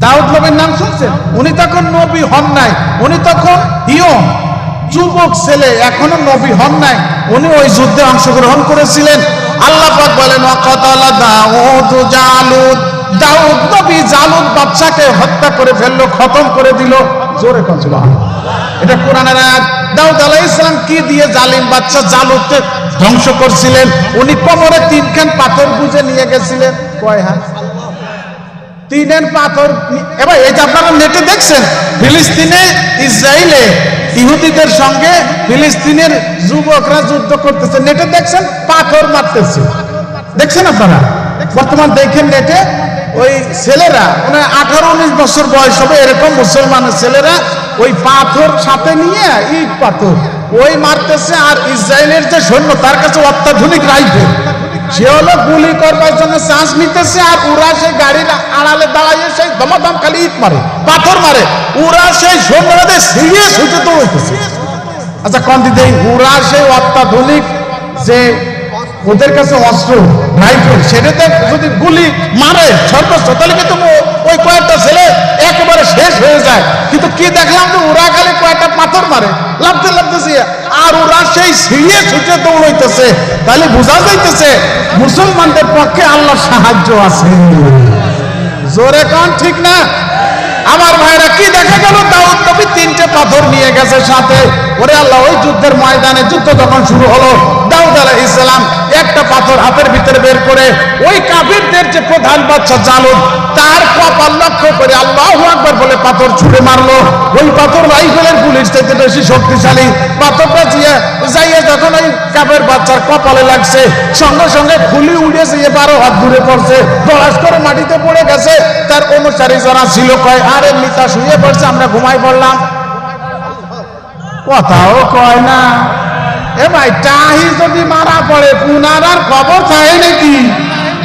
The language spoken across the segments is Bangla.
দাউদ নবীর নাম শুনছেন? উনি তখন নবী হন নাই, উনি তখন যুবক ছেলে, এখনো নবী হন নাই। উনি ওই যুদ্ধে অংশগ্রহণ করেছিলেন। আল্লাহ পাক বলেন ওয়াকাতালা দাউদ জালুত, দাউদ নবী জালুত বাদশাকে হত্যা করে ফেললো, খতম করে দিল। জোরে কোন সুবহানাল্লাহ। এটা কোরআনের আয়াত। দাউদ আলাইহিস সালাম কি দিয়ে জালিম বাদশা জালুতকে ধ্বংস করছিলেন? উনি কোমরে 3খান পাথর গুজে নিয়ে গেছিলেন। কয় হাত? 3 পাথর। এবার এই যে আপনারা নেটে দেখছেন, ফিলিস্তিনে ইসরায়েলে ইহুদিদের সঙ্গে ফিলিস্তিনের যুবকরা যুদ্ধ করতেছে, নেটে দেখছেন পাথর মারতেছে, দেখছেন আপনারা? বর্তমান দেখেন নেটে ওই ছেলেরা, মানে 18-19 বছর বয়স হবে এরকম মুসলমানের ছেলেরা ওই পাথর সাথে নিয়ে, ইট পাথর ওই মারতেছে। আর ইসরায়েলের যে সৈন্য, তার কাছে অত্যাধুনিক রাইফেল, সে হলো গুলি করবার জন্য চান্স নিতেছে। আর ওরা সেই গাড়ির আড়ালে দাঁড়াইয়ে সেই দমাদম খালি ইট মারে, পাথর মারে। ওরা সেই সৈন্যদের সিরিয়ে ছুটে দৌড়াইতেছে। আচ্ছা কোন দিকে ওরা সেই অত্যাধুনিক যে ওদের কাছে অস্ত্র রাইফেল, সেটাতে যদি গুলি মারে সর্বোচ্চ, তাহলে কিন্তু ওই কয়েকটা ছেলে একেবারে শেষ হয়ে যায়। কিন্তু কি দেখলাম যে ওরা খালি কয়েকটা পাথর মারে, লাগতে লাগতেছে, আর ওরা সেই সিঁড়িয়ে ছুটে দৌড়াইতেছে। তাহলে বোঝা যাইতেছে মুসলমানদের পক্ষে আল্লাহর সাহায্য আছে। জোরে কোন ঠিক না? আমার ভাইরা, কি দেখা গেল? দাউদ নবী 3টে পাথর নিয়ে গেছে সাথে। ওরে আল্লাহ, ওই যুদ্ধের ময়দানে যুদ্ধ যখন শুরু হলো, দাউদ আলাইহিস সালাম একটা পাথর হাতের ভিতরে বের করে ওই কাফিরদের যে প্রধান বাদশা জালুত, তার কপাল লক্ষ্য করে আল্লাহু আকবার বলে পাথর ছুঁড়ে মারলো। ওই পাথর রাইফেলের গুলির চাইতে বেশি শক্তিশালী। পাথরটা যাইয়ে যখন ওই কাফের বাচ্চার কপালে লাগছে, সঙ্গে সঙ্গে খুলি উড়েছে, 12 হাত দূরে পড়ছে, দলাস করে মাটিতে পড়ে গেছে। তার অনুসারী যারা ছিল কয়, আরে মিতা শুয়ে পড়ছে, আমরা ঘুমাই পড়লাম। কথাও কয় না। এ ভাই, টাহি যদি মারা পড়ে পুনার আর খবর থাকে নাকি?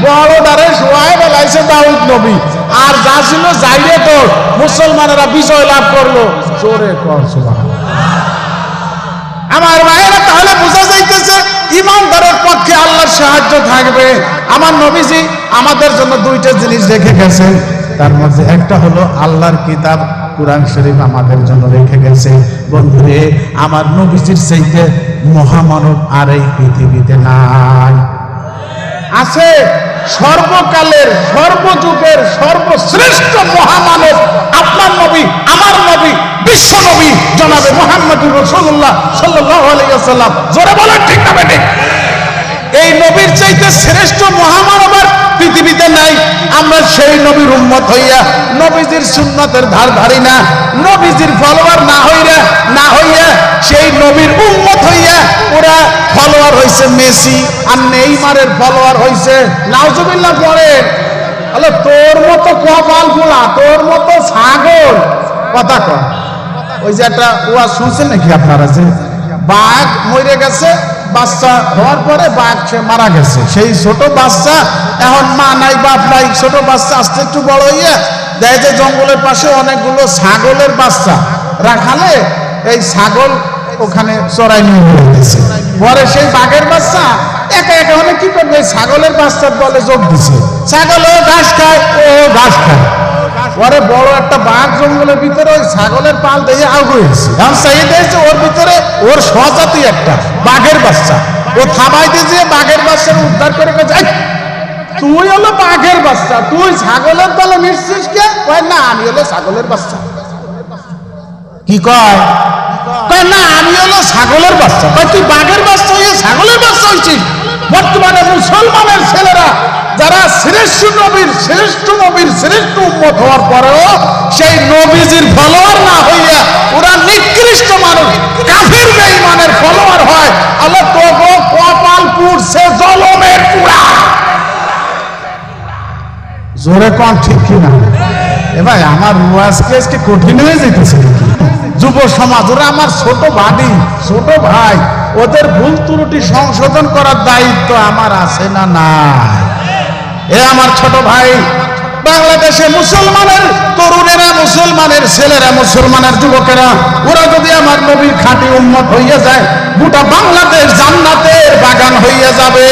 বড় দ্বারে শোয়াই বেলাইছে দাউদ নবী, আর যা ছিল যাইরে তো মুসলমানেরা বিজয় লাভ করলো। জোরে কর সুবহানাল্লাহ। আমার ভাইয়েরা, তাহলে বোঝা যাইতেছে ইমানদারের পক্ষে আল্লাহর সাহায্য থাকবে। আমার নবীজি আমাদের জন্য 2টা জিনিস রেখে গেছেন, তার মধ্যে একটা হলো আল্লাহর কিতাব কুরআন শরীফ আমাদের জন্য রেখে গেছে। বন্ধুরে, আমার নবীজির চাইতে মহামানব আর এই পৃথিবীতে নাই। আছে সর্বকালের, সর্বযুগের সর্বশ্রেষ্ঠ মহামানব আপনার নবী, আমার নবী, বিশ্ব নবী জনাবে মুহাম্মদুর রাসূলুল্লাহ সাল্লাল্লাহু আলাইহি ওয়াসাল্লাম। জোরে বলেন ঠিক না বেঠিক? এই নবীর চাইতে শ্রেষ্ঠ মহামানব আর পৃথিবীতে নাই। আমরা সেই নবীর উম্মত হইয়া নবীজির সুন্নতের ধার ধারি না, নবীজির ফলোয়ার না হইয়া সেই নবীর উম্মত হইয়া ওরা ফলোয়ার হইছে মেসি আর নেইমারের ফলোয়ার হইছে নাউজুবিল্লাহ। পরে হলো তোর মতো কপাল পোলা, তোর মতো ছাগল। কথা কয়, ওই যে একটা ওয়াজ শুনছেন নাকি আপনারা, যে বাঘ মরে গেছে, বাচ্চা হওয়ার পরে বাঘ সে মারা গেছে। সেই ছোট বাচ্চা, এখন মা নাই বাপ নাই, ছোট বাচ্চা আস্তে একটু বড় হইয়া দেয় যে জঙ্গলের পাশে অনেকগুলো ছাগলের বাচ্চা রাখালে এই ছাগল ওখানে চড়াই নিয়ে বেরোতেছে। পরে সেই বাঘের বাচ্চা একা একা অনেক কি করবে, ছাগলের বাচ্চার দলে যোগ দিছে। ছাগল ও ঘাস খায়, ও ঘাস খায়। পরে বড় একটা বাঘ জঙ্গলের ভিতরে ওই ছাগলের পাল দিয়ে আগুয়েছে, এখন চাই দিয়েছে ওর ভিতরে ওর স্বজাতি একটা বাঘের বাচ্চা। ও থামাই দিয়ে বাঘের বাচ্চার উদ্ধার করে যায়, তুই হলো বাঘের বাচ্চা, তুই ছাগলের দলে মিশছিস কে? কয় না, আমি হলো ছাগলের বাচ্চা। কি কয়? কয় না, আমি হলো ছাগলের বাচ্চা। কয় তুই বাঘের বাচ্চা হয়ে ছাগলের বাচ্চা হয়েছিস? বর্তমানে মুসলমানের ছেলেরা যারা শ্রেষ্ঠ নবীর শ্রেষ্ঠ উম্মত হওয়ার পরেও সেই নবীজির ফলোয়ার না হইয়া ওরা নিকৃষ্ট মানুষ, কাফির বেঈমানের ফলোয়ার হয়। আল্লাহ তবু কপাল পুড়ছে জলমের পুরা। জোরে কোন ঠিক কিনা? এ ভাই, আমার ওয়াজকে কঠিন হয়ে যেতেছে নাকি? যুব সমাজ, ওরা আমার ছোট ভাবি, ছোট ভাই, ওদের ভুল ত্রুটি সংশোধন করার দায়িত্ব আমার আছে না নাই? এ আমার ছোট ভাই, বাংলাদেশে মুসলমানের তরুণেরা, মুসলমানের ছেলেরা, মুসলমানের যুবকেরা, ওরা যদি আমার নবীর খাঁটি উম্মত হইয়া যায়, গোটা বাংলাদেশ জান্নাতের বাগান হইয়া যাবে।